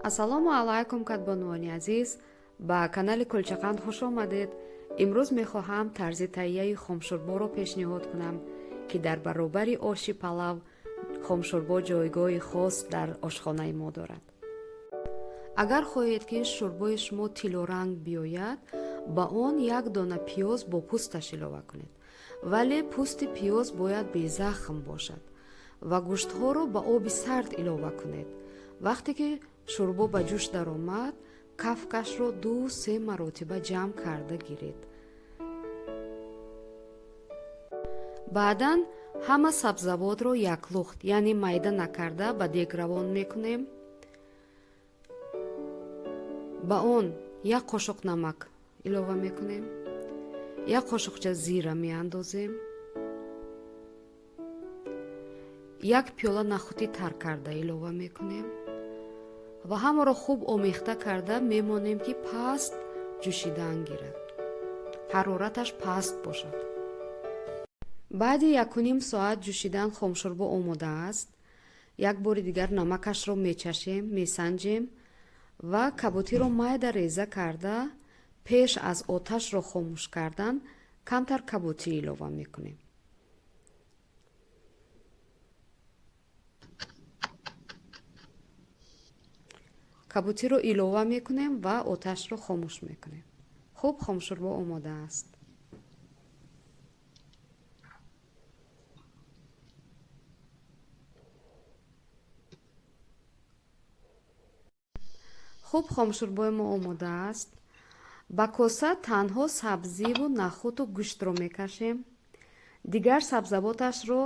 ассаламу алейкум кадбонони азиз, ба канали кулчақанд хуш омадед. имрӯз мехоҳам тарзи таҳияи хомшурборо пешниҳод кунам ки дар баробари оши палав хомшурбо ҷойгоҳи хос дар ошхонаи мо дорад. агар хоҳед ки шӯрбои шумо тилоранг биёяд, ба он як дона пиёз бо пӯсташ илова кунед, вале пӯсти пиёз бояд безахм бошад ва гӯштҳоро ба оби сард илова кунед. вақте ки шӯрбо ба ҷӯш даромад, кафкашро 2-3 маротиба ҷамъ карда гиред. баъдан ҳама сабзавотро яклухт, яъне майда накарда ба дег равон мекунем. ба он 1 қошуқ намак илова мекунем, 1 қошуқча зира меандозем, 1 пиёла нахути тар карда илова мекунем ва ҳамаро хуб омехта карда мемонем ки паст ҷӯшидан гирад, ҳарораташ паст бошад. баъди 1.5 соат ҷӯшидан хомшурбо омода аст. як бори дигар намакашро мечашем, месанҷем ва каботиро майда реза карда пеш аз оташро хомӯш кардан камтар каботӣ илова мекунем. каботиро илова мекунем ва оташро хомӯш мекунем. хуб, хомшурбо омода аст. хуб, хомшурбои мо омода аст. ба коса танҳо сабзиву нахуту гӯштро мекашем. дигар сабзавоташро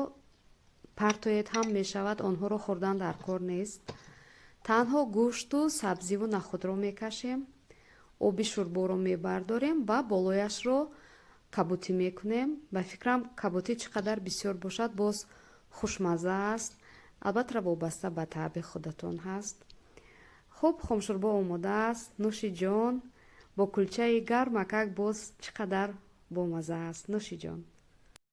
партоед ҳам мешавад, онҳоро хӯрдан дар кор нест. танҳо гӯшту сабзиву нахутро мекашем. оби шӯрборо мебардорем ва болояшро каботӣ мекунем. ба фикрам каботӣ чӣ қадар бисёр бошад боз хушмазза аст. албатта вобаста ба таъби худатон ҳаст. хуб, хомшурбо омода аст. нӯши ҷон. бо кулчаи гармакак боз чӣ қадар бомазза аст. нӯши ҷон.